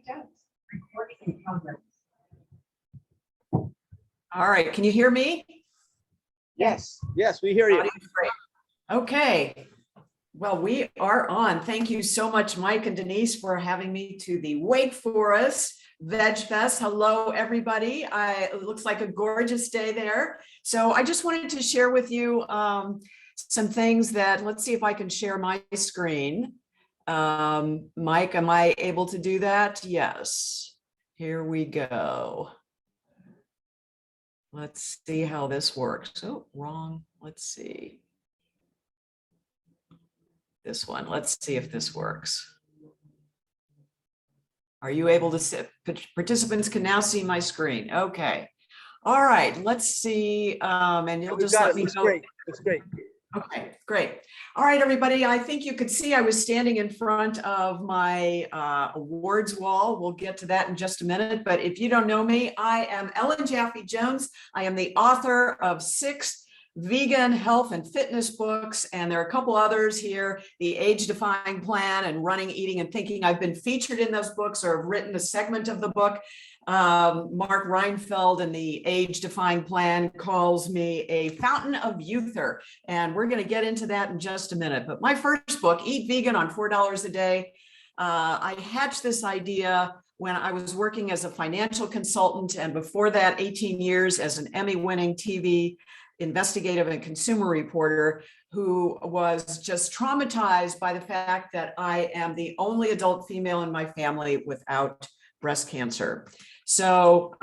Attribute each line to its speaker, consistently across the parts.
Speaker 1: does. Recording in progress.
Speaker 2: All right, can you hear me?
Speaker 3: Yes, we hear you.
Speaker 2: Audio's great. Okay, well, we are on. Thank you so much, Mike and Denise, for having me to the Wake Forest Veg Fest. Hello, everybody. It looks like a gorgeous day there. So I just wanted to share with you some things that, let's see if I can share my screen. Mike, am I able to do that? Yes. Here we go. Let's see how this works. Oh, wrong. Let's see. This one. Let's see if this works. Are you able to see? Participants can now see my screen. Okay. All right. Let's see. And you'll just let me know.
Speaker 3: Great. It's great.
Speaker 2: Okay, great. All right, everybody. I think you could see I was standing in front of my awards wall. We'll get to that in just a minute. But if you don't know me, I am Ellen Jaffe Jones. I am the author of 6 vegan health and fitness books, and there are a couple others here, The Age-Defying Plan and Running, Eating, and Thinking. I've been featured in those books or have written a segment of the book. Mark Reinfeld in The Age-Defying Plan calls me a fountain of youther, and we're going to get into that in just a minute. But my first book, Eat Vegan on $4 a Day, I hatched this idea when I was working as a financial consultant, and before that 18 years as an Emmy-winning TV investigative and consumer reporter who was just traumatized by the fact that I am the only adult female in my family without breast cancer. So,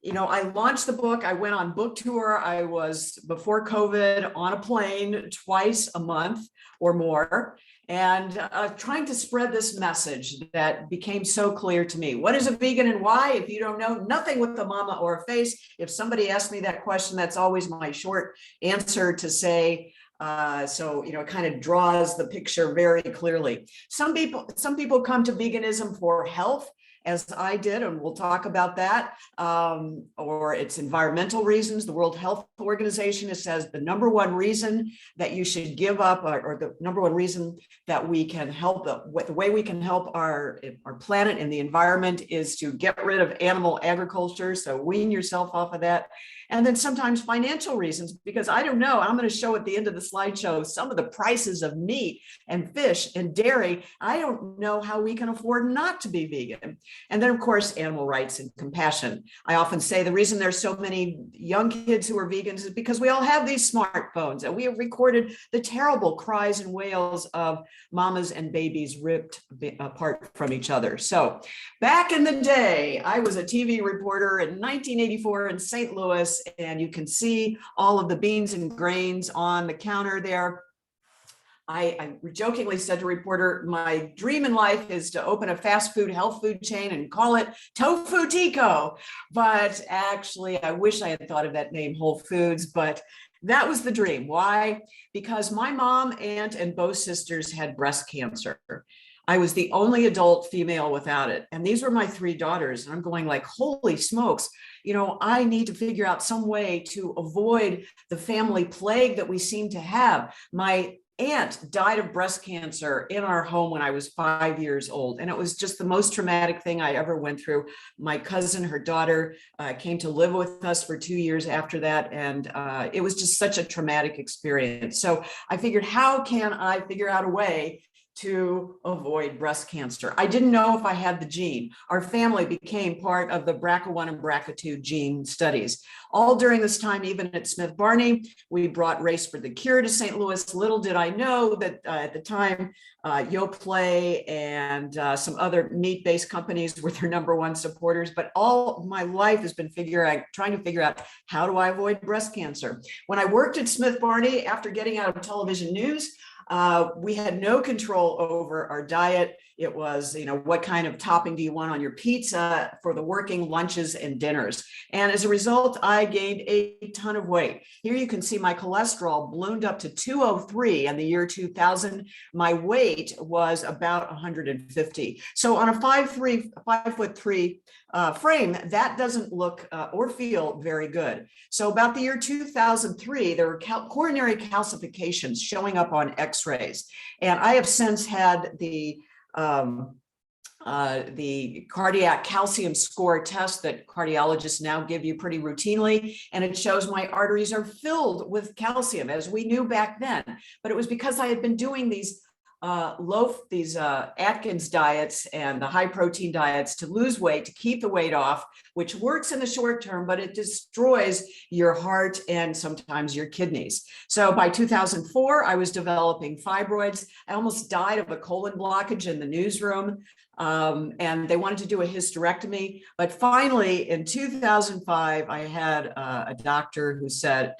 Speaker 2: you know, I launched the book. I went on book tour. I was, before COVID, on a plane twice a month or more, and trying to spread this message that became so clear to me. What is a vegan and why? If you don't know, nothing with a mama or a face. If somebody asks me that question, that's always my short answer to say, so, you know, it kind of draws the picture very clearly. Some people come to veganism for health, as I did, and we'll talk about that, or it's environmental reasons. The World Health Organization says the number one reason that you should give up, or the number one reason that we can help, the way we can help our planet and the environment is to get rid of animal agriculture. So wean yourself off of that. And then sometimes financial reasons, because I don't know, I'm going to show at the end of the slideshow some of the prices of meat and fish and dairy. I don't know how we can afford not to be vegan. And then, of course, animal rights and compassion. I often say the reason there's so many young kids who are vegans is because we all have these smartphones, and we have recorded the terrible cries and wails of mamas and babies ripped apart from each other. So back in the day, I was a TV reporter in 1984 in St. Louis, and you can see all of the beans and grains on the counter there. I jokingly said to a reporter, my dream in life is to open a fast food health food chain and call it Tofu Tico. But actually, I wish I had thought of that name, Whole Foods, but that was the dream. Why? Because my mom, aunt, and both sisters had breast cancer. I was the only adult female without it. And these were my 3 daughters. And I'm going like, holy smokes, you know, I need to figure out some way to avoid the family plague that we seem to have. My aunt died of breast cancer in our home when I was 5 years old. And it was just the most traumatic thing I ever went through. My cousin, her daughter, came to live with us for 2 years after that. And it was just such a traumatic experience. So I figured, how can I figure out a way to avoid breast cancer? I didn't know if I had the gene. Our family became part of the BRCA1 and BRCA2 gene studies. All during this time, even at Smith Barney, we brought Race for the Cure to St. Louis. Little did I know that at the time, Yoplait and some other meat-based companies were their #1 supporters. But all my life has been trying to figure out, how do I avoid breast cancer? When I worked at Smith Barney, after getting out of television news, we had no control over our diet. It was, you know, what kind of topping do you want on your pizza for the working lunches and dinners? And as a result, I gained a ton of weight. Here you can see my cholesterol ballooned up to 203 in the year 2000. My weight was about 150. So on a 5'3" frame, that doesn't look or feel very good. So about the year 2003, there were coronary calcifications showing up on x-rays. And I have since had the the cardiac calcium score test that cardiologists now give you pretty routinely. And it shows my arteries are filled with calcium, as we knew back then. But it was because I had been doing these Atkins diets and the high protein diets to lose weight, to keep the weight off, which works in the short term, but it destroys your heart and sometimes your kidneys. So by 2004, I was developing fibroids. I almost died of a colon blockage in the newsroom. And they wanted to do a hysterectomy. But finally, in 2005, I had a doctor who said,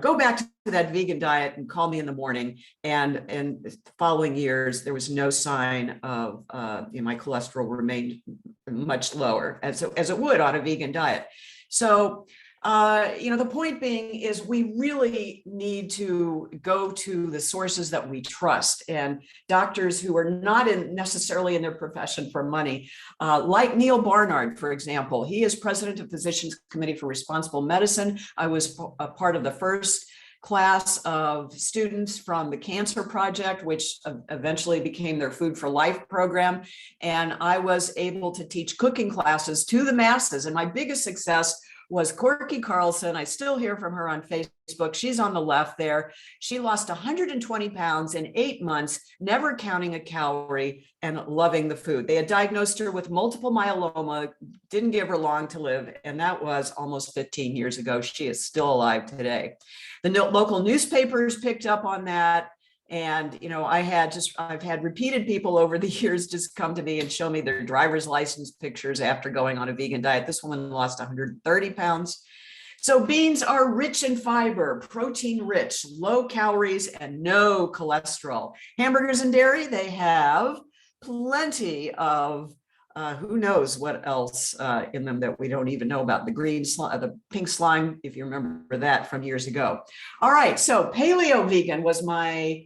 Speaker 2: go back to that vegan diet and call me in the morning. And in the following years, there was no sign of, my cholesterol remained much lower as it would on a vegan diet. So, the point being is we really need to go to the sources that we trust, and doctors who are not necessarily in their profession for money, like Neil Barnard, for example. He is president of Physicians Committee for Responsible Medicine. I was a part of the first class of students from the Cancer Project, which eventually became their Food for Life program. And I was able to teach cooking classes to the masses. And my biggest success was Corky Carlson. I still hear from her on Facebook. She's on the left there. She lost 120 pounds in 8 months, never counting a calorie and loving the food. They had diagnosed her with multiple myeloma, didn't give her long to live. And that was almost 15 years ago. She is still alive today. The local newspapers picked up on that. And, I've had repeated people over the years just come to me and show me their driver's license pictures after going on a vegan diet. This woman lost 130 pounds. So beans are rich in fiber, protein rich, low calories, and no cholesterol. Hamburgers and dairy, they have plenty of who knows what else in them that we don't even know about. The green slime, the pink slime, if you remember that from years ago. All right, so Paleo Vegan was my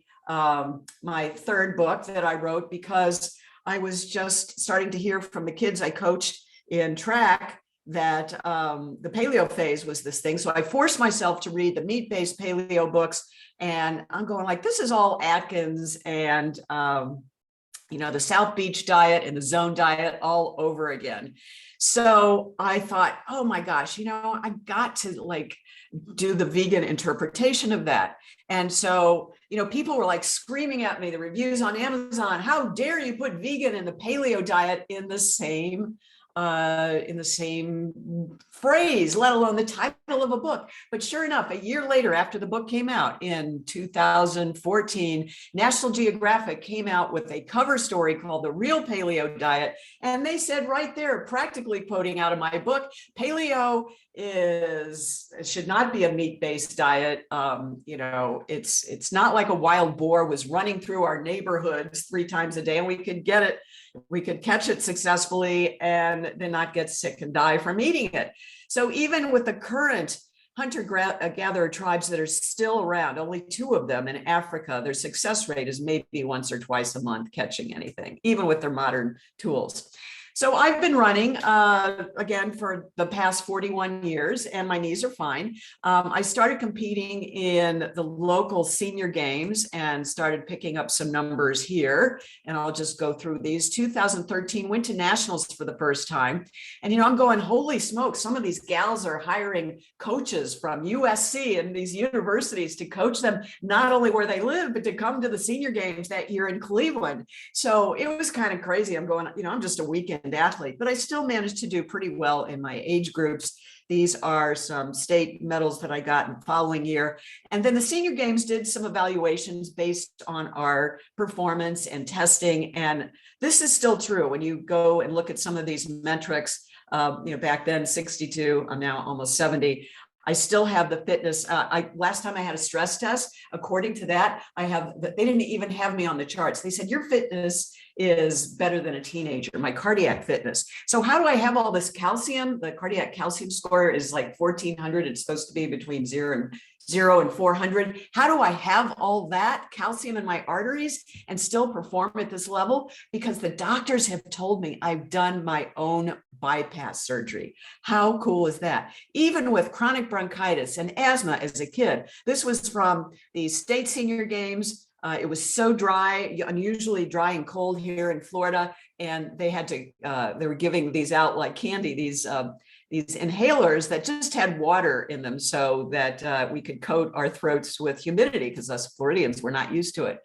Speaker 2: third book that I wrote, because I was just starting to hear from the kids I coached in track that the paleo phase was this thing. So I forced myself to read the meat-based paleo books, and I'm going like, this is all Atkins and the South Beach diet and the Zone diet all over again. So I thought, oh my gosh, I got to do the vegan interpretation of that. And so, people were screaming at me, the reviews on Amazon, how dare you put vegan and the paleo diet in the same phrase, let alone the title of a book. But sure enough, a year later, after the book came out in 2014, National Geographic came out with a cover story called The Real Paleo Diet. And they said right there, practically quoting out of my book, paleo should not be a meat-based diet. It's not like a wild boar was running through our neighborhoods 3 times a day and we could catch it successfully and then not get sick and die from eating it. So even with the current hunter-gatherer tribes that are still around, only 2 of them in Africa, their success rate is maybe once or twice a month catching anything, even with their modern tools. So I've been running, again, for the past 41 years, and my knees are fine. I started competing in the local senior games and started picking up some numbers here. And I'll just go through these. 2013, went to nationals for the first time. And, I'm going, holy smoke, some of these gals are hiring coaches from USC and these universities to coach them, not only where they live, but to come to the senior games that year in Cleveland. So it was kind of crazy. I'm going, I'm just a weekend athlete, but I still managed to do pretty well in my age groups. These are some state medals that I got in the following year. And then the senior games did some evaluations based on our performance and testing. And this is still true when you go and look at some of these metrics. Back then 62, I'm now almost 70. I still have the fitness. Last time I had a stress test, according to that, they didn't even have me on the charts. They said, your fitness is better than a teenager, my cardiac fitness. So how do I have all this calcium? The cardiac calcium score is like 1400. It's supposed to be between 0 and 400. How do I have all that calcium in my arteries and still perform at this level? Because the doctors have told me I've done my own bypass surgery. How cool is that? Even with chronic bronchitis and asthma as a kid. This was from the state senior games, It was so dry, unusually dry and cold here in Florida, and they had to, they were giving these out like candy, these inhalers that just had water in them so that we could coat our throats with humidity because us Floridians were not used to it.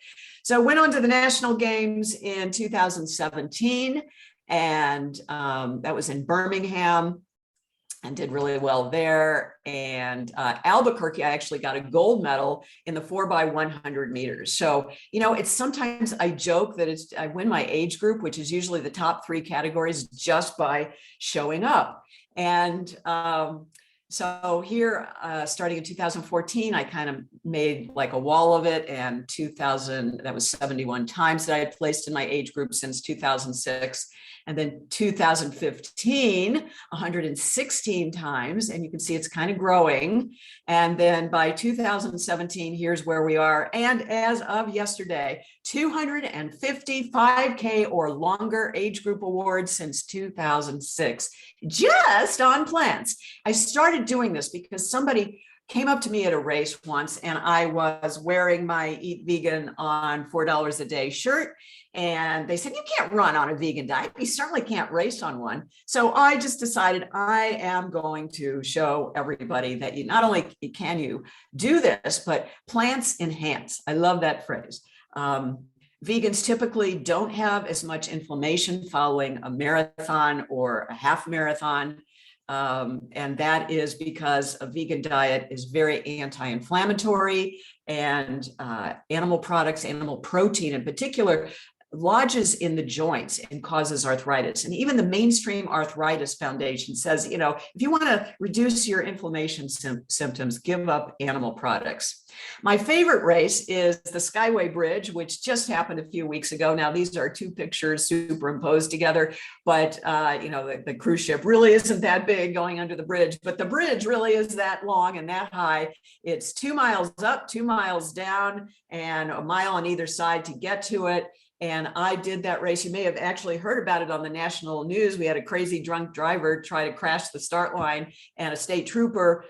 Speaker 2: So went on to the national games in 2017, and that was in Birmingham, and did really well there. And Albuquerque, I actually got a gold medal in the 4x100 meters. So, you know, it's sometimes I joke that I win my age group, which is usually the top 3 categories, just by showing up. And so here, starting in 2014, I kind of made like a wall of it, and 2000, that was 71 times that I had placed in my age group since 2006. And then 2015, 116 times, and you can see it's kind of growing. And then by 2017, here's where we are. And as of yesterday, 255K or longer age group awards since 2006, just on plants. I started doing this because somebody came up to me at a race once, and I was wearing my Eat Vegan on $4 a day shirt. And they said, you can't run on a vegan diet. You certainly can't race on one. So I just decided I am going to show everybody that you not only can you do this, but plants enhance. I love that phrase. Vegans typically don't have as much inflammation following a marathon or a half marathon. And that is because a vegan diet is very anti-inflammatory, and animal products, animal protein in particular, lodges in the joints and causes arthritis. And even the Mainstream Arthritis Foundation says, you know, if you want to reduce your inflammation symptoms, give up animal products. My favorite race is the Skyway Bridge, which just happened a few weeks ago. Now, these are 2 pictures superimposed together, but you know, the cruise ship really isn't that big going under the bridge, but the bridge really is that long and that high. It's 2 miles up, 2 miles down, and a mile on either side to get to it. And I did that race. You may have actually heard about it on the national news. We had a crazy drunk driver try to crash the start line, and a state trooper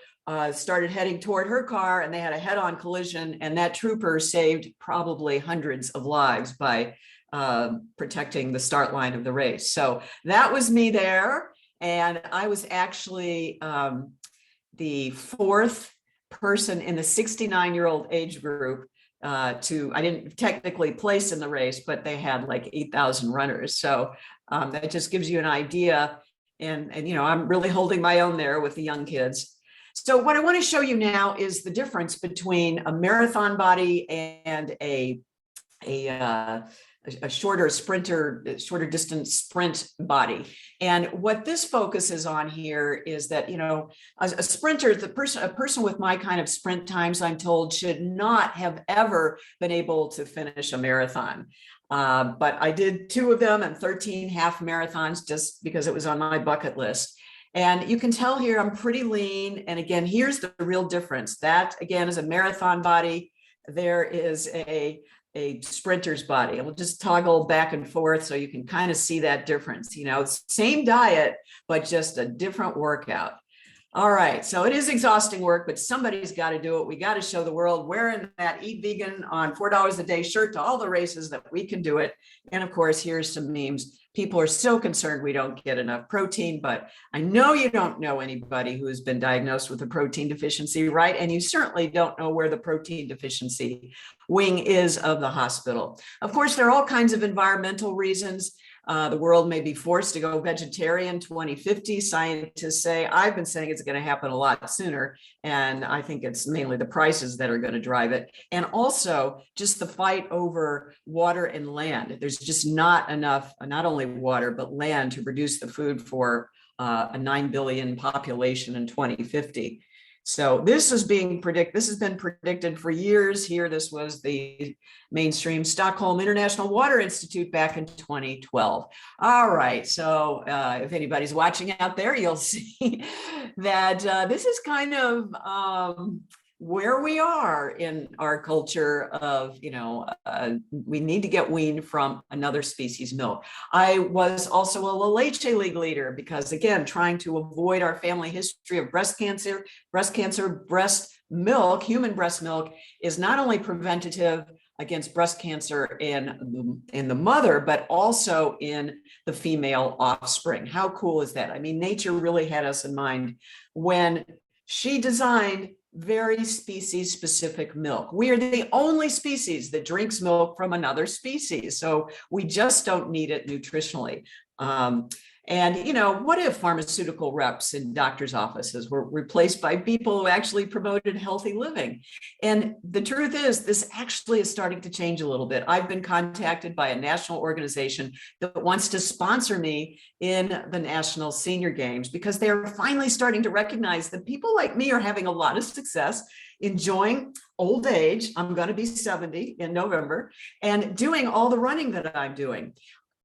Speaker 2: started heading toward her car, and they had a head-on collision, and that trooper saved probably hundreds of lives by protecting the start line of the race. So that was me there. And I was actually the 4th person in the 69-year-old age group I didn't technically place in the race, but they had like 8,000 runners. So that just gives you an idea. And, you know, I'm really holding my own there with the young kids. So what I want to show you now is the difference between a marathon body and a shorter distance sprint body. And what this focuses on here is that, you know, a sprinter, a person with my kind of sprint times, I'm told, should not have ever been able to finish a marathon. But I did 2 of them and 13 half marathons just because it was on my bucket list. And you can tell here I'm pretty lean. And again, here's the real difference. That again is a marathon body. There is a sprinter's body. We'll just toggle back and forth so you can kind of see that difference. You know, same diet, but just a different workout. All right, so it is exhausting work, but somebody's got to do it. We got to show the world wearing that Eat Vegan on $4 a day shirt to all the races that we can do it. And of course, here's some memes. People are so concerned we don't get enough protein, but I know you don't know anybody who has been diagnosed with a protein deficiency, right? And you certainly don't know where the protein deficiency wing is of the hospital. Of course, there are all kinds of environmental reasons. The world may be forced to go vegetarian 2050. Scientists say, I've been saying it's going to happen a lot sooner. And I think it's mainly the prices that are going to drive it. And also just the fight over water and land. There's just not enough, not only water, but land to produce the food for a 9 billion population in 2050. So this has been predicted for years here. This was the Mainstream Stockholm International Water Institute back in 2012. All right, so if anybody's watching out there, you'll see that this is kind of where we are in our culture of, you know, we need to get weaned from another species milk. I was also a La Leche League leader because, again, trying to avoid our family history of breast cancer, breast milk, human breast milk is not only preventative against breast cancer in the mother, but also in the female offspring. How cool is that? I mean, nature really had us in mind when she designed very species specific milk. We are the only species that drinks milk from another species. So we just don't need it nutritionally. And, you know, what if pharmaceutical reps in doctors' offices were replaced by people who actually promoted healthy living? And the truth is, this actually is starting to change a little bit. I've been contacted by a national organization that wants to sponsor me in the National Senior Games because they are finally starting to recognize that people like me are having a lot of success enjoying old age. I'm going to be 70 in November and doing all the running that I'm doing.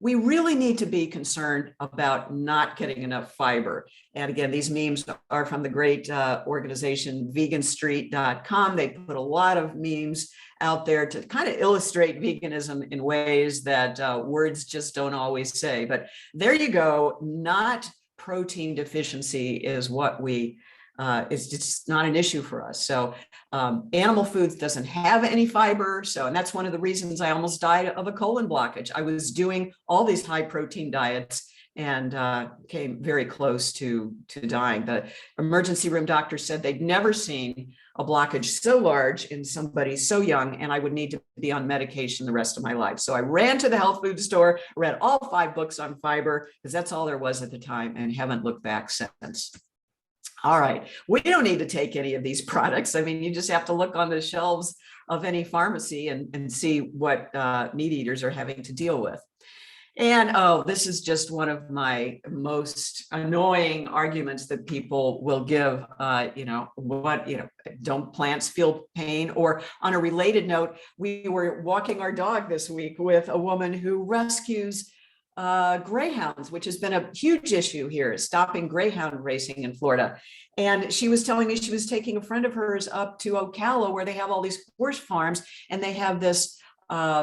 Speaker 2: We really need to be concerned about not getting enough fiber. And again, these memes are from the great organization veganstreet.com. They put a lot of memes out there to kind of illustrate veganism in ways that words just don't always say. But there you go. Not protein deficiency is what we it's just not an issue for us. So animal foods doesn't have any fiber. So, and that's one of the reasons I almost died of a colon blockage. I was doing all these high protein diets and came very close to dying. The emergency room doctor said they'd never seen a blockage so large in somebody so young, and I would need to be on medication the rest of my life. So I ran to the health food store, read all 5 books on fiber, because that's all there was at the time, and haven't looked back since. All right, we don't need to take any of these products. I mean, you just have to look on the shelves of any pharmacy and see what meat eaters are having to deal with. And oh, this is just one of my most annoying arguments that people will give, don't plants feel pain? Or on a related note, we were walking our dog this week with a woman who rescues greyhounds, which has been a huge issue here, stopping greyhound racing in Florida. And she was telling me she was taking a friend of hers up to Ocala where they have all these horse farms, and they have this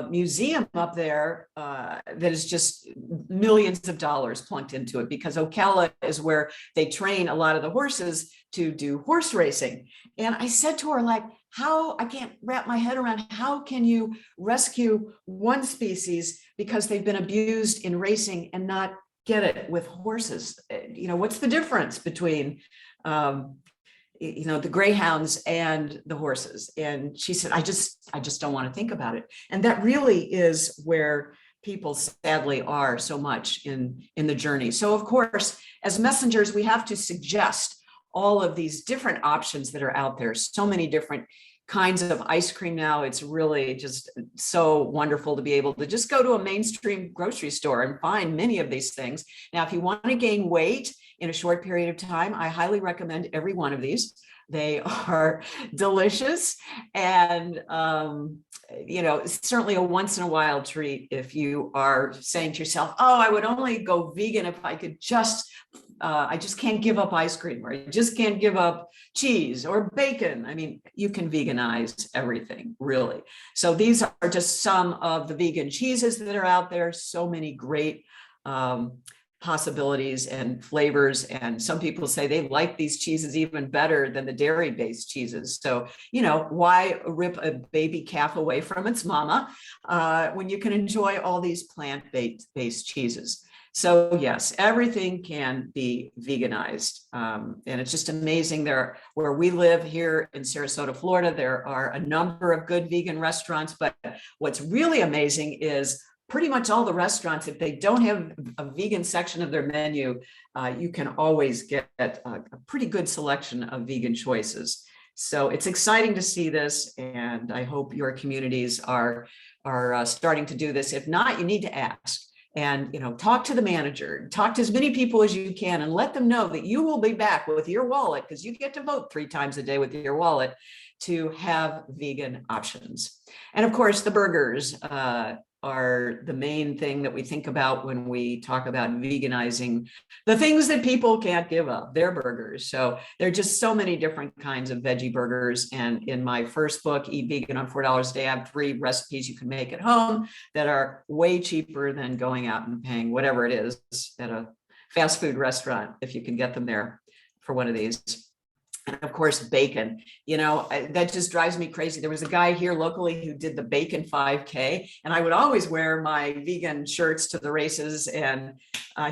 Speaker 2: museum up there that is just millions of dollars plunked into it, because Ocala is where they train a lot of the horses to do horse racing. And I said to her, like, I can't wrap my head around, how can you rescue one species because they've been abused in racing and not get it with horses? What's the difference between the greyhounds and the horses? And she said, I just don't want to think about it. And that really is where people sadly are so much in the journey. So of course, as messengers, we have to suggest all of these different options that are out there. So many different kinds of ice cream now. It's really just so wonderful to be able to just go to a mainstream grocery store and find many of these things. Now, if you want to gain weight in a short period of time, I highly recommend every one of these. They are delicious and, certainly a once in a while treat if you are saying to yourself, oh, I would only go vegan if I could I just can't give up ice cream, or I just can't give up cheese or bacon. I mean, you can veganize everything, really. So these are just some of the vegan cheeses that are out there. So many great possibilities and flavors. And some people say they like these cheeses even better than the dairy-based cheeses. So, why rip a baby calf away from its mama when you can enjoy all these plant-based cheeses? So yes, everything can be veganized. And it's just amazing. Where we live here in Sarasota, Florida, there are a number of good vegan restaurants, but what's really amazing is pretty much all the restaurants, if they don't have a vegan section of their menu, you can always get a pretty good selection of vegan choices. So it's exciting to see this, and I hope your communities are starting to do this. If not, you need to ask. And talk to the manager, talk to as many people as you can, and let them know that you will be back with your wallet, because you get to vote 3 times a day with your wallet, to have vegan options. And of course, the burgers are the main thing that we think about when we talk about veganizing the things that people can't give up, their burgers. So there are just so many different kinds of veggie burgers. And in my first book, Eat Vegan on $4 a Day, I have 3 recipes you can make at home that are way cheaper than going out and paying whatever it is at a fast food restaurant, if you can get them there for one of these. And of course, bacon, that just drives me crazy. There was a guy here locally who did the bacon 5K, and I would always wear my vegan shirts to the races, and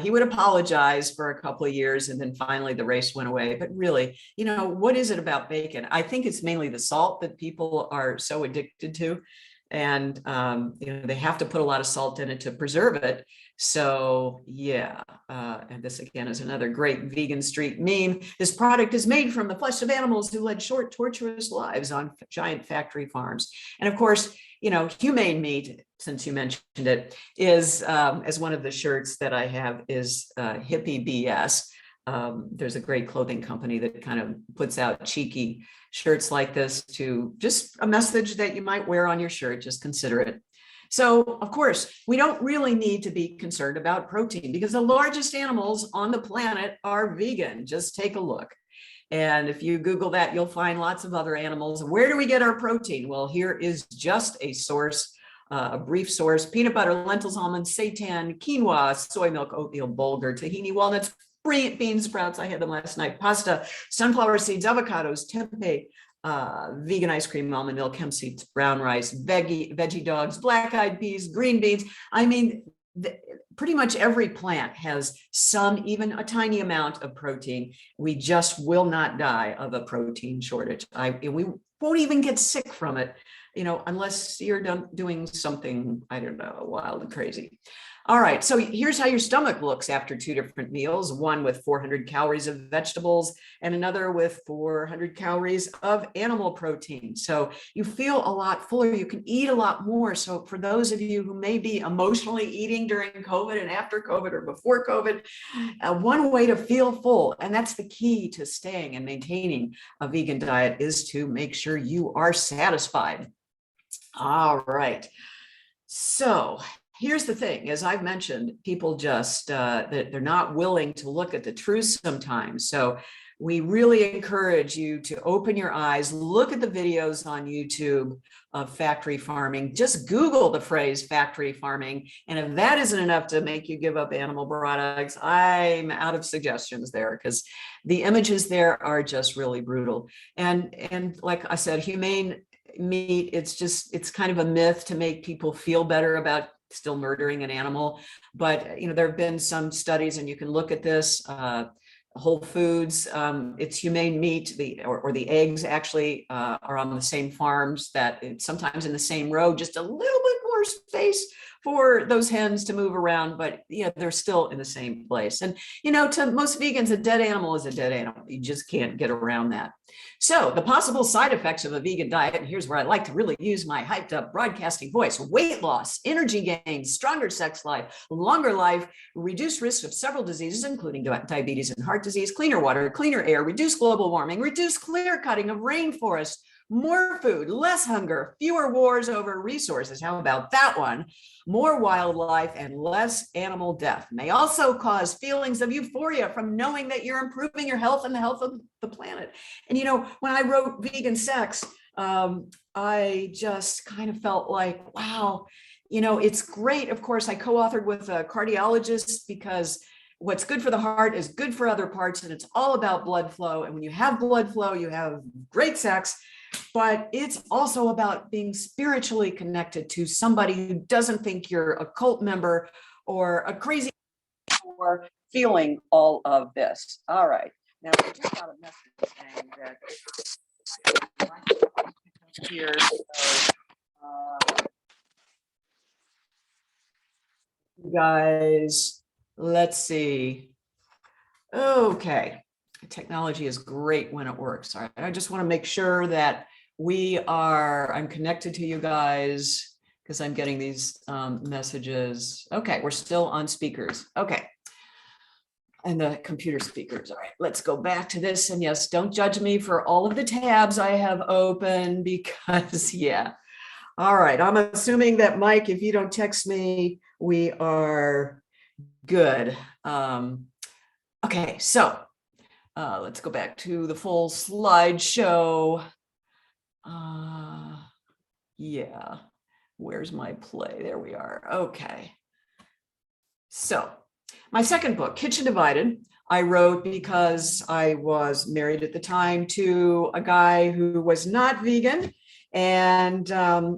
Speaker 2: he would apologize for a couple of years, and then finally the race went away. But really, what is it about bacon? I think it's mainly the salt that people are so addicted to. And, they have to put a lot of salt in it to preserve it. So yeah, and this again is another great vegan street meme. This product is made from the flesh of animals who led short, torturous lives on giant factory farms. And of course, humane meat, since you mentioned it, is, as one of the shirts that I have is hippie BS. There's a great clothing company that kind of puts out cheeky shirts like this to just a message that you might wear on your shirt, just consider it. So, of course, we don't really need to be concerned about protein because the largest animals on the planet are vegan. Just take a look. And if you Google that, you'll find lots of other animals. Where do we get our protein? Well, here is just a source, a brief source: peanut butter, lentils, almonds, seitan, quinoa, soy milk, oatmeal, bulgur, tahini, walnuts, bean sprouts. I had them last night. Pasta, sunflower seeds, avocados, tempeh, vegan ice cream, almond milk, hemp seeds, brown rice, veggie dogs, black-eyed peas, green beans. I mean, pretty much every plant has some, even a tiny amount of protein. We just will not die of a protein shortage. We won't even get sick from it, unless you're doing something, I don't know, wild and crazy. All right, so here's how your stomach looks after 2 different meals, one with 400 calories of vegetables and another with 400 calories of animal protein. So you feel a lot fuller, you can eat a lot more. So for those of you who may be emotionally eating during COVID and after COVID or before COVID, one way to feel full, and that's the key to staying and maintaining a vegan diet, is to make sure you are satisfied. All right, so here's the thing, as I've mentioned, people just, they're not willing to look at the truth sometimes. So we really encourage you to open your eyes, look at the videos on YouTube of factory farming. Just Google the phrase factory farming. And if that isn't enough to make you give up animal products, I'm out of suggestions there, because the images there are just really brutal. And like I said, humane meat, it's kind of a myth to make people feel better about still murdering an animal. But there have been some studies, and you can look at this. Whole Foods, it's humane meat, or the eggs actually are on the same farms, that sometimes in the same row, just a little bit more space for those hens to move around, but they're still in the same place. And to most vegans, a dead animal is a dead animal. You just can't get around that. So the possible side effects of a vegan diet, and here's where I like to really use my hyped up broadcasting voice: weight loss, energy gain, stronger sex life, longer life, reduced risk of several diseases, including diabetes and heart disease, cleaner water, cleaner air, reduced global warming, reduced clear cutting of rainforests, more food, less hunger, fewer wars over resources. How about that one? More wildlife and less animal death. May also cause feelings of euphoria from knowing that you're improving your health and the health of the planet. And when I wrote Vegan Sex, I just kind of felt like, wow, it's great. Of course, I co-authored with a cardiologist, because what's good for the heart is good for other parts, and it's all about blood flow. And when you have blood flow, you have great sex. But it's also about being spiritually connected to somebody who doesn't think you're a cult member or a crazy, or feeling all of this. All right. Now, I just got a message saying that here. You guys, let's see. Okay. Technology is great when it works. All right. I just want to make sure that I'm connected to you guys, because I'm getting these messages. Okay, we're still on speakers. Okay. And the computer speakers. All right, let's go back to this. And yes, don't judge me for all of the tabs I have open, because yeah. All right, I'm assuming that, Mike, if you don't text me, we are good. Okay, so let's go back to the full slideshow. Yeah, where's my play? There we are. Okay. So my second book, Kitchen Divided: I wrote because I was married at the time to a guy who was not vegan. And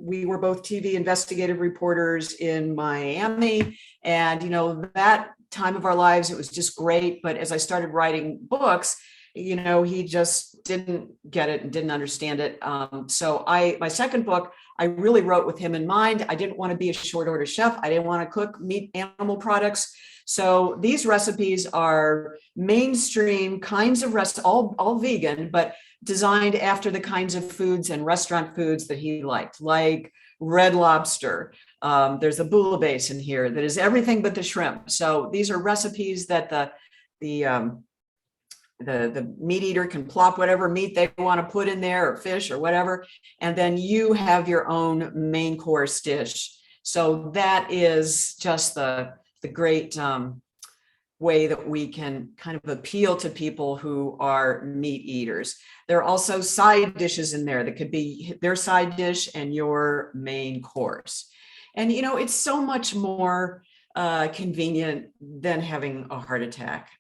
Speaker 2: we were both TV investigative reporters in Miami. And, that time of our lives, it was just great. But as I started writing books, he just didn't get it and didn't understand it. So my second book, I really wrote with him in mind. I didn't want to be a short order chef. I didn't want to cook meat animal products. So these recipes are mainstream kinds of all vegan, but designed after the kinds of foods and restaurant foods that he liked, like red lobster. There's a bouillabaisse in here that is everything but the shrimp. So these are recipes that the meat eater can plop whatever meat they want to put in there, or fish or whatever, and then you have your own main course dish. So that is just the great way that we can kind of appeal to people who are meat eaters. There are also side dishes in there that could be their side dish and your main course. And, it's so much more convenient than having a heart attack.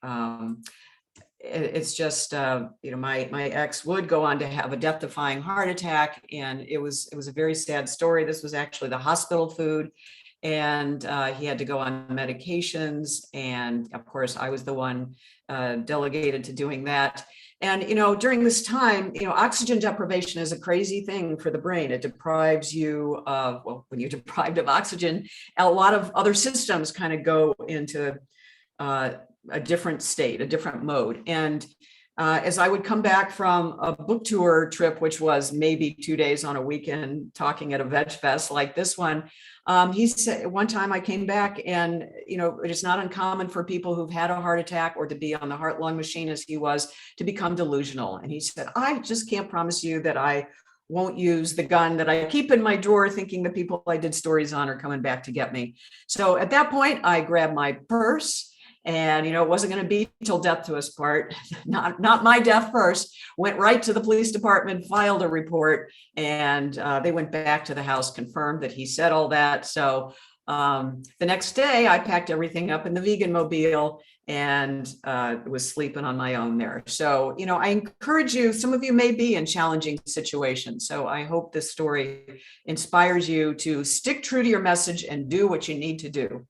Speaker 2: It's just, my ex would go on to have a death-defying heart attack, and it was a very sad story. This was actually the hospital food, and he had to go on medications. And of course, I was the one delegated to doing that. And, during this time, oxygen deprivation is a crazy thing for the brain. It deprives you of, when you're deprived of oxygen, a lot of other systems kind of go into a different state, a different mode. And as I would come back from a book tour trip, which was maybe 2 days on a weekend, talking at a veg fest like this one, he said one time I came back, and it is not uncommon for people who've had a heart attack or to be on the heart-lung machine as he was to become delusional. And he said, I just can't promise you that I won't use the gun that I keep in my drawer, thinking the people I did stories on are coming back to get me. So at that point, I grabbed my purse. And, it wasn't going to be till death to us part, not my death first, went right to the police department, filed a report, and they went back to the house, confirmed that he said all that. So the next day I packed everything up in the vegan mobile and was sleeping on my own there. So, I encourage you, some of you may be in challenging situations. So I hope this story inspires you to stick true to your message and do what you need to do.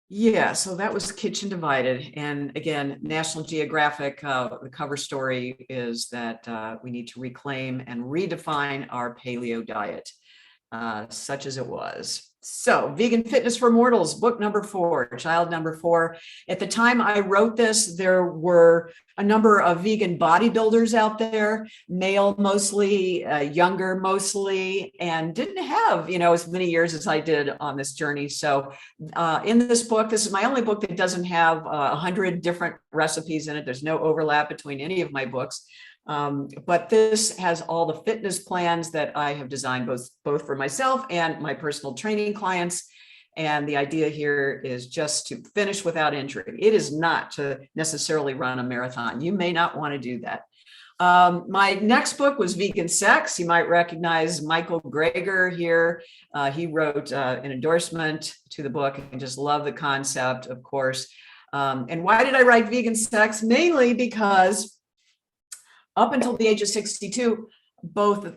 Speaker 2: Yeah, so that was Kitchen Divided. And again, National Geographic, the cover story is that we need to reclaim and redefine our paleo diet, such as it was. So Vegan Fitness for Mortals, book number 4, child number 4. At the time I wrote this, there were a number of vegan bodybuilders out there, male mostly, younger mostly, and didn't have, as many years as I did on this journey. So in this book, this is my only book that doesn't have 100 different recipes in it. There's no overlap between any of my books. But this has all the fitness plans that I have designed both for myself and my personal training clients. And the idea here is just to finish without injury. It is not to necessarily run a marathon. You may not want to do that. My next book was Vegan Sex. You might recognize Michael Greger here. He wrote an endorsement to the book and just love the concept, of course. And why did I write Vegan Sex? Mainly because up until the age of 62, both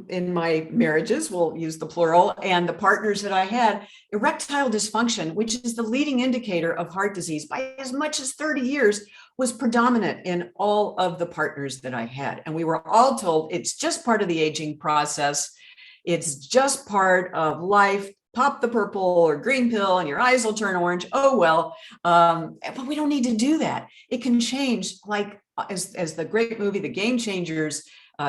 Speaker 2: in my marriages, we'll use the plural, and the partners that I had, erectile dysfunction, which is the leading indicator of heart disease by as much as 30 years, was predominant in all of the partners that I had. And we were all told it's just part of the aging process. It's just part of life. Pop the purple or green pill and your eyes will turn orange. Oh, well, but we don't need to do that. It can change, like as the great movie, The Game Changers,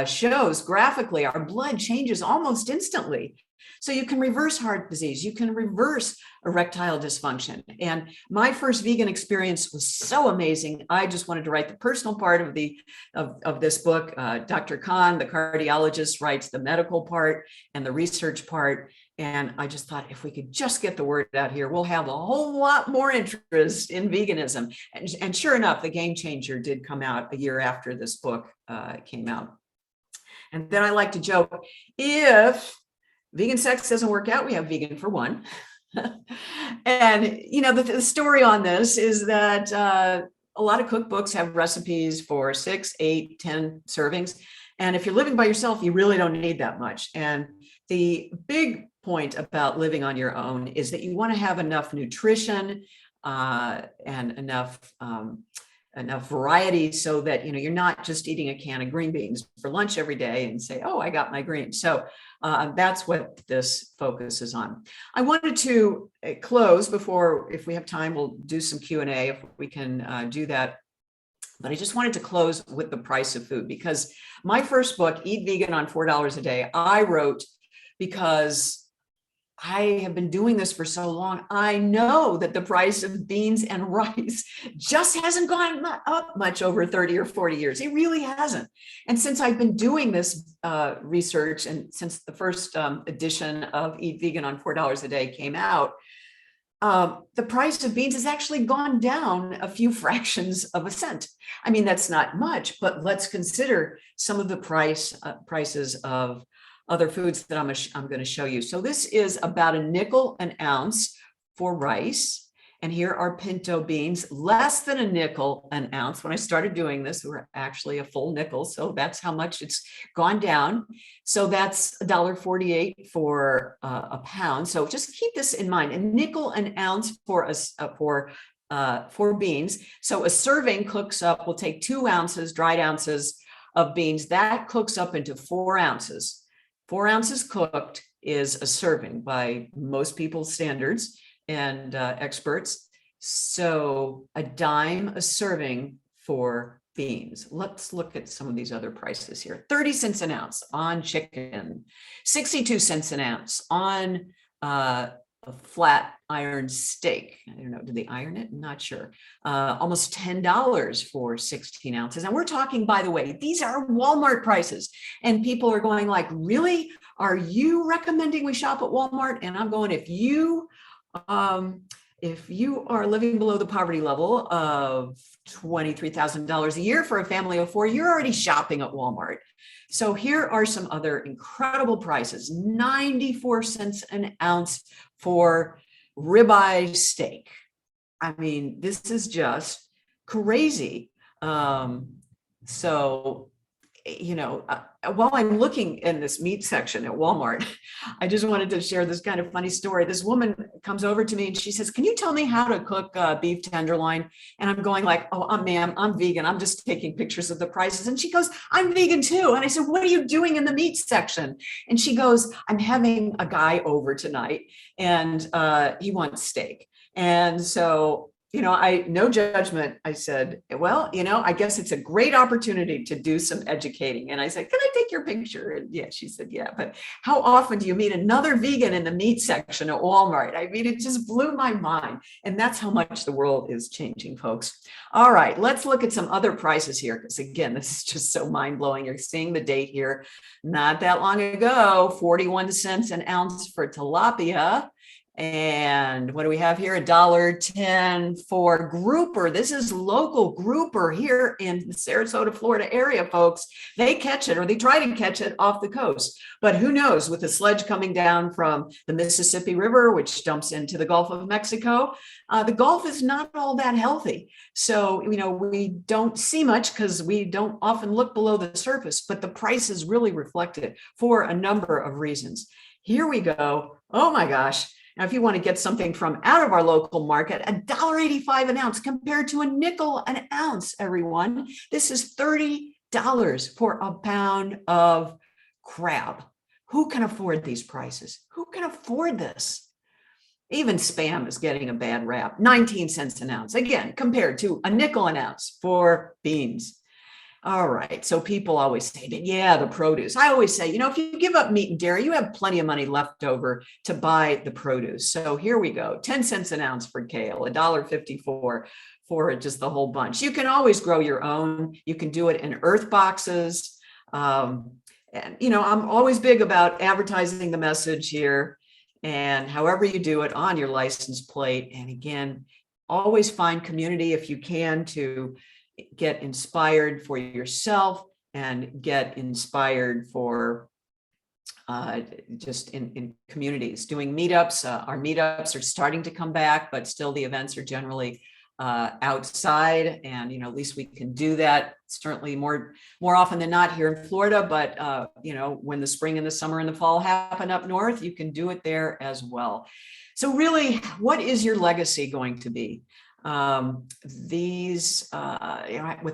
Speaker 2: shows graphically, our blood changes almost instantly. So you can reverse heart disease, you can reverse erectile dysfunction. And my first vegan experience was so amazing. I just wanted to write the personal part of this book. Dr. Khan, the cardiologist, writes the medical part and the research part. And I just thought, if we could just get the word out here, we'll have a whole lot more interest in veganism. And sure enough, The Game Changer did come out a year after this book came out. And then I like to joke, if Vegan Sex doesn't work out, we have Vegan for One. And, the story on this is that a lot of cookbooks have recipes for 6, 8, 10 servings. And if you're living by yourself, you really don't need that much. And the big point about living on your own is that you want to have enough nutrition and enough variety so that you're not just eating a can of green beans for lunch every day and say, oh, I got my greens. So that's what this focuses on. I wanted to close before, if we have time, we'll do some Q&A if we can do that. But I just wanted to close with the price of food, because my first book, Eat Vegan on $4 a Day, I wrote because I have been doing this for so long. I know that the price of beans and rice just hasn't gone up much over 30 or 40 years. It really hasn't. And since I've been doing this research, and since the first edition of Eat Vegan on $4 a Day came out, the price of beans has actually gone down a few fractions of a cent. I mean, that's not much, but let's consider some of the prices of other foods that I'm going to show you. So this is about a nickel an ounce for rice. And here are pinto beans, less than a nickel an ounce. When I started doing this, we were actually a full nickel. So that's how much it's gone down. So that's $1.48 for a pound. So just keep this in mind, a nickel an ounce for beans. So a serving cooks up, we'll take 2 ounces, dried ounces of beans. That cooks up into 4 ounces. 4 ounces cooked is a serving by most people's standards and experts. So a dime a serving for beans. Let's look at some of these other prices here. 30 cents an ounce on chicken, 62 cents an ounce on a flat iron steak. I don't know, do they iron it? I'm not sure. Almost $10 for 16 ounces. And we're talking, by the way, these are Walmart prices. And people are going like, really? Are you recommending we shop at Walmart? And I'm going, if you are living below the poverty level of $23,000 a year for a family of 4, you're already shopping at Walmart. So here are some other incredible prices. 94 cents an ounce for ribeye steak. I mean, this is just crazy. While I'm looking in this meat section at Walmart, I just wanted to share this kind of funny story. This woman comes over to me and she says, can you tell me how to cook beef tenderloin? And I'm going like, oh, ma'am, I'm vegan. I'm just taking pictures of the prices. And she goes, I'm vegan too. And I said, what are you doing in the meat section? And she goes, I'm having a guy over tonight and he wants steak. And so no judgment. I said, well, I guess it's a great opportunity to do some educating. And I said, can I take your picture? And yeah, she said, yeah. But how often do you meet another vegan in the meat section at Walmart? I mean, it just blew my mind. And that's how much the world is changing, folks. All right, let's look at some other prices here. Because again, this is just so mind blowing. You're seeing the date here. Not that long ago, 41 cents an ounce for tilapia. And what do we have here? $1.10 for grouper. This is local grouper here in the Sarasota, Florida area, folks. They catch it, or they try to catch it off the coast. But who knows, with the sledge coming down from the Mississippi River, which dumps into the Gulf of Mexico, the Gulf is not all that healthy. So, we don't see much because we don't often look below the surface, but the price is really reflected for a number of reasons. Here we go. Oh my gosh. Now, if you want to get something from out of our local market, $1.85 an ounce compared to a nickel an ounce, everyone. This is $30 for a pound of crab. Who can afford these prices? Who can afford this? Even Spam is getting a bad rap. 19 cents an ounce, again, compared to a nickel an ounce for beans. All right. So people always say that, yeah, the produce. I always say, if you give up meat and dairy, you have plenty of money left over to buy the produce. So here we go. 10 cents an ounce for kale, $1.54 for just the whole bunch. You can always grow your own. You can do it in earth boxes. And, I'm always big about advertising the message here, and however you do it on your license plate. And again, always find community if you can to get inspired for yourself and get inspired for just in communities, doing meetups. Our meetups are starting to come back, but still the events are generally outside, and at least we can do that. Certainly more often than not here in Florida, but when the spring and the summer and the fall happen up north, you can do it there as well. So really, what is your legacy going to be? With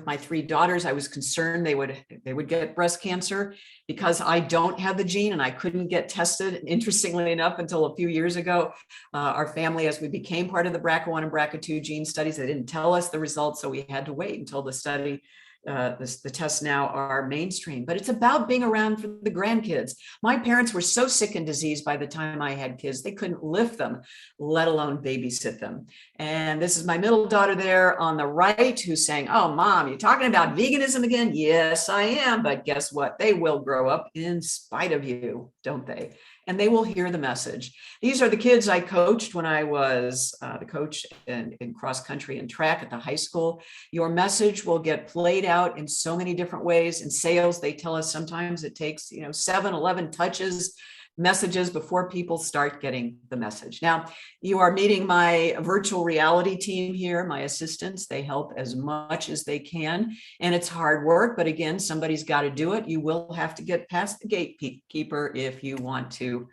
Speaker 2: my 3 daughters, I was concerned they would get breast cancer because I don't have the gene and I couldn't get tested. Interestingly enough, until a few years ago, our family, as we became part of the BRCA1 and BRCA2 gene studies, they didn't tell us the results, so we had to wait until the study. The tests now are mainstream, but it's about being around for the grandkids. My parents were so sick and diseased by the time I had kids, they couldn't lift them, let alone babysit them. And this is my middle daughter there on the right who's saying, "Oh, Mom, you're talking about veganism again?" Yes, I am. But guess what? They will grow up in spite of you, don't they? And they will hear the message. These are the kids I coached when I was the coach in cross country and track at the high school. Your message will get played out in so many different ways. In sales, they tell us sometimes it takes 7, 11 touches, messages before people start getting the message. Now, you are meeting my virtual reality team here, my assistants. They help as much as they can, and it's hard work, but again, somebody's got to do it. You will have to get past the gatekeeper if you want to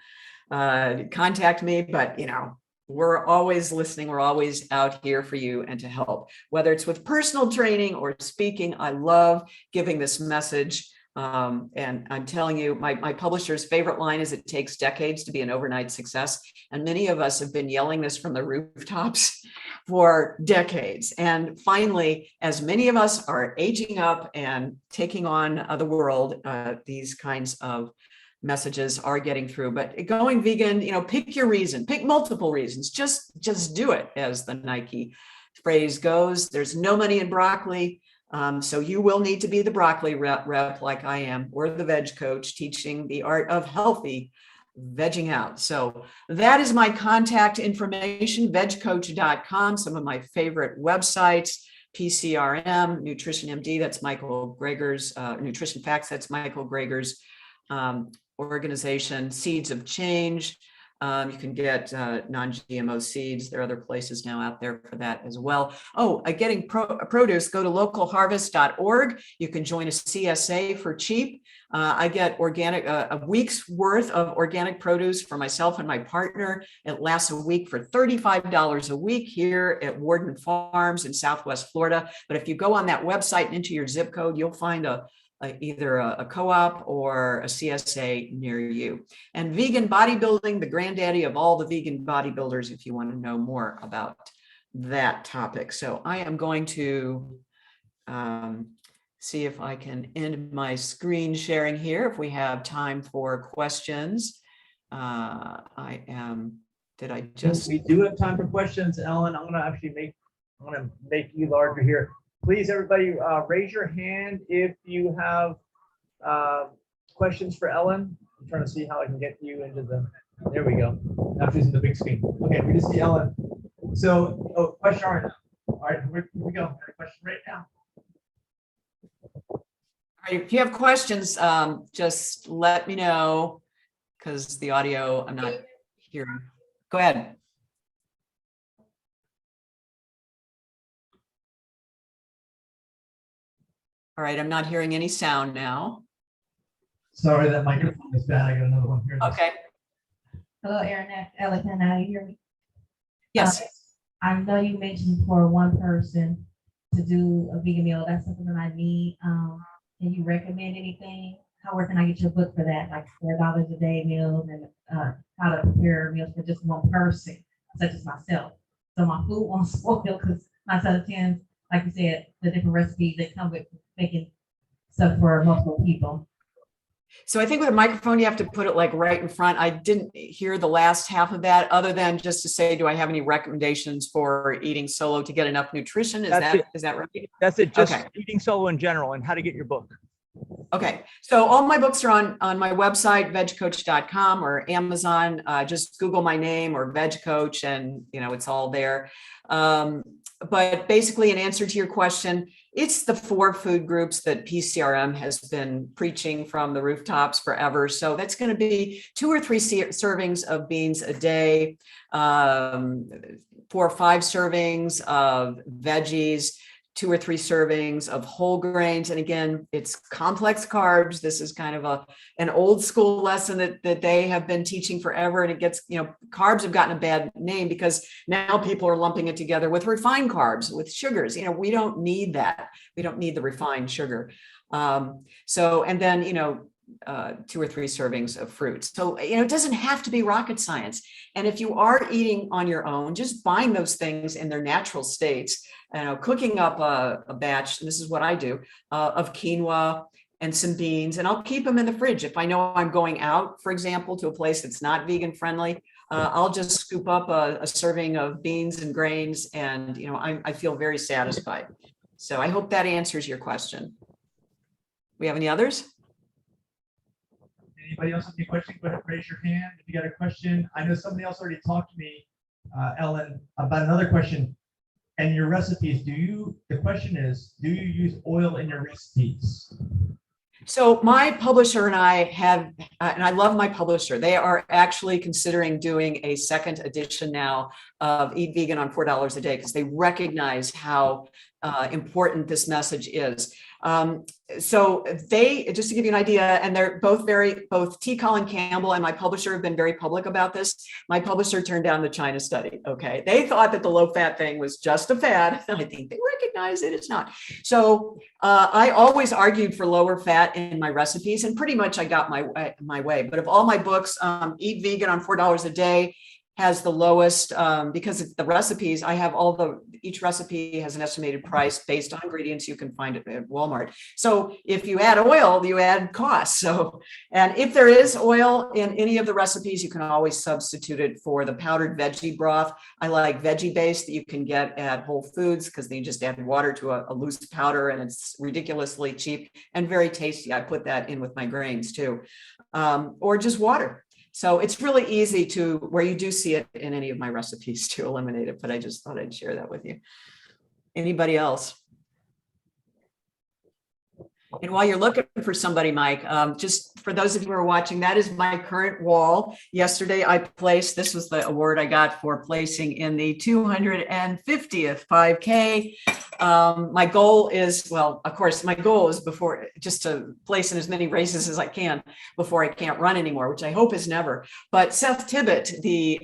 Speaker 2: contact me, but we're always listening. We're always out here for you and to help, whether it's with personal training or speaking. I love giving this message. And I'm telling you, my publisher's favorite line is, "It takes decades to be an overnight success." And many of us have been yelling this from the rooftops for decades. And finally, as many of us are aging up and taking on the world, these kinds of messages are getting through. But going vegan, pick your reason, pick multiple reasons, just do it, as the Nike phrase goes. There's no money in broccoli. So you will need to be the broccoli rep like I am, or the veg coach teaching the art of healthy vegging out. So that is my contact information, vegcoach.com, some of my favorite websites, PCRM, Nutrition MD, that's Michael Greger's, Nutrition Facts, that's Michael Greger's organization, Seeds of Change. You can get non-GMO seeds. There are other places now out there for that as well. Oh, getting produce, go to localharvest.org. You can join a CSA for cheap. I get organic, a week's worth of organic produce for myself and my partner. It lasts a week for $35 a week here at Warden Farms in Southwest Florida. But if you go on that website and into your zip code, you'll find either a co-op or a CSA near you. And vegan bodybuilding, the granddaddy of all the vegan bodybuilders, if you want to know more about that topic. So I am going to see if I can end my screen sharing here, if we have time for questions.
Speaker 3: We do have time for questions, Ellen. I'm gonna make you larger here. Please, everybody, raise your hand if you have questions for Ellen. I'm trying to see how I can get you into there we go. Now she's in the big screen. Okay, we just see Ellen. So, question right now. All right, here we go. Got a question right now.
Speaker 2: All right, if you have questions, just let me know, because the audio, I'm not hearing. Go ahead. All right, I'm not hearing any sound now.
Speaker 3: Sorry, that microphone is bad. I got another one here.
Speaker 2: Okay.
Speaker 1: Hello, Ellen, can you hear me?
Speaker 2: Yes.
Speaker 1: I know you mentioned for one person to do a vegan meal. That's something that I need. Can you recommend anything? Where can I get your book for that? Like $4 a day meals and how to prepare meals for just one person, such as myself. So my food won't spoil because 9 out of 10, like you said, the different recipes that come with making stuff for multiple people.
Speaker 2: So I think with a microphone, you have to put it like right in front. I didn't hear the last half of that, other than just to say, do I have any recommendations for eating solo to get enough nutrition? Is that right?
Speaker 3: That's it. Just
Speaker 2: okay.
Speaker 3: Eating solo in general and how to get your book.
Speaker 2: Okay. So all my books are on my website, vegcoach.com, or Amazon. Just Google my name or Veg Coach, and it's all there. but basically, in answer to your question, it's the 4 food groups that PCRM has been preaching from the rooftops forever. So that's going to be 2 or 3 servings of beans a day, 4 or 5 servings of veggies, 2 or 3 servings of whole grains. And again, it's complex carbs. This is kind of an old school lesson that they have been teaching forever. And it gets, carbs have gotten a bad name because now people are lumping it together with refined carbs, with sugars. We don't need that. We don't need the refined sugar. And then, 2 or 3 servings of fruits. So, it doesn't have to be rocket science. And if you are eating on your own, just buying those things in their natural states, cooking up a batch, and this is what I do, of quinoa and some beans, and I'll keep them in the fridge. If I know I'm going out, for example, to a place that's not vegan friendly, I'll just scoop up a serving of beans and grains, and, I feel very satisfied. So I hope that answers your question. We have any others?
Speaker 3: Anybody else have any questions? Go ahead and raise your hand if you got a question. I know somebody else already talked to me, Ellen, about another question. And your recipes, the question is, do you use oil in your recipes?
Speaker 2: So my publisher and I have, and I love my publisher, they are actually considering doing a second edition now of Eat Vegan on $4 a day, because they recognize how important this message is. So they, just to give you an idea, and they're both T. Colin Campbell and my publisher have been very public about this. My publisher turned down the China study. Okay. They thought that the low fat thing was just a fad. I think they recognize it. It's not. So I always argued for lower fat in my recipes, and pretty much I got my way. But of all my books, Eat Vegan on $4 a day has the lowest, because it's the recipes. I have each recipe has an estimated price based on ingredients. You can find it at Walmart. So if you add oil, you add cost. So, and if there is oil in any of the recipes, you can always substitute it for the powdered veggie broth. I like veggie based that you can get at Whole Foods, because they just add water to a loose powder, and it's ridiculously cheap and very tasty. I put that in with my grains too, or just water. So it's really easy to, where you do see it in any of my recipes, to eliminate it, but I just thought I'd share that with you. Anybody else? And while you're looking for somebody, Mike, just for those of you who are watching, that is my current wall. Yesterday, I placed, this was the award I got for placing in the 250th 5K. My goal is, well, of course, my goal is just to place in as many races as I can before I can't run anymore, which I hope is never. But Seth Tibbett, the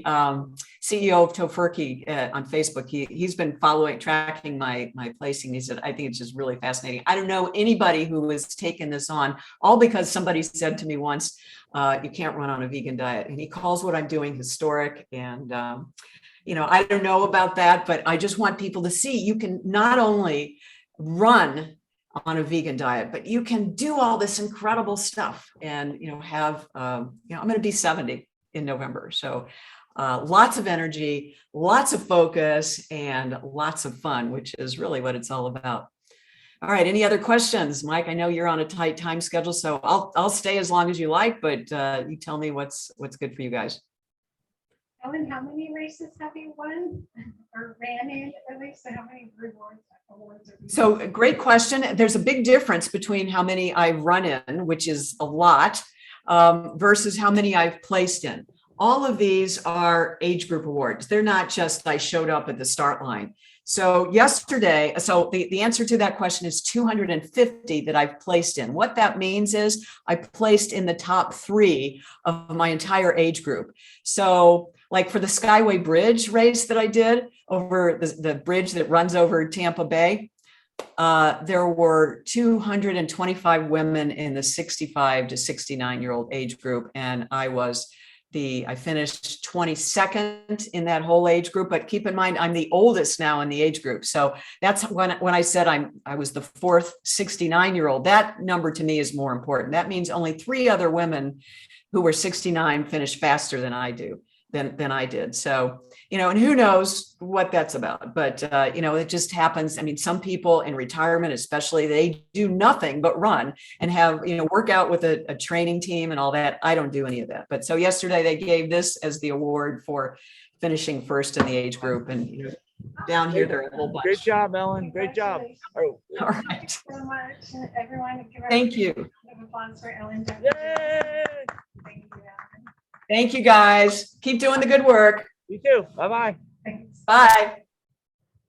Speaker 2: CEO of Tofurkey on Facebook, he's been tracking my placing. He said, I think it's just really fascinating. I don't know anybody who has taken this on, all because somebody said to me once, you can't run on a vegan diet. And he calls what I'm doing historic. And I don't know about that, but I just want people to see you can not only run on a vegan diet, but you can do all this incredible stuff and, I'm going to be 70 in November. So lots of energy, lots of focus, and lots of fun, which is really what it's all about. All right. Any other questions? Mike, I know you're on a tight time schedule, so I'll stay as long as you like, but you tell me what's good for you guys.
Speaker 4: Ellen, how many races have you won or ran in at least? So how many awards have you
Speaker 2: So great question. There's a big difference between how many I've run in, which is a lot, versus how many I've placed in. All of these are age group awards. They're not just I showed up at the start line. So yesterday, the answer to that question is 250 that I've placed in. What that means is I placed in the top 3 of my entire age group. So like for the Skyway Bridge race that I did over the bridge that runs over Tampa Bay, there were 225 women in the 65 to 69-year-old age group. And I finished 22nd in that whole age group, but keep in mind, I'm the oldest now in the age group. So that's when I said I was the 4th 69-year-old, that number to me is more important. That means only 3 other women who were 69 finished faster than I did. So, and who knows what that's about, but, it just happens. I mean, some people in retirement, especially, they do nothing but run and have, work out with a training team and all that. I don't do any of that. But so yesterday they gave this as the award for finishing first in the age group. And Down here, there are a whole bunch.
Speaker 3: Great job, Ellen. Great job.
Speaker 4: Congratulations.
Speaker 3: Oh,
Speaker 2: All
Speaker 4: Thank you
Speaker 2: right.
Speaker 4: so much, everyone. Give
Speaker 2: Thank you.
Speaker 4: a round of applause for Ellen.
Speaker 3: yay!
Speaker 4: Thank you, Ellen.
Speaker 2: Thank you, guys. Keep doing the good work.
Speaker 3: You too. Bye-bye.
Speaker 4: Thanks.
Speaker 2: Bye.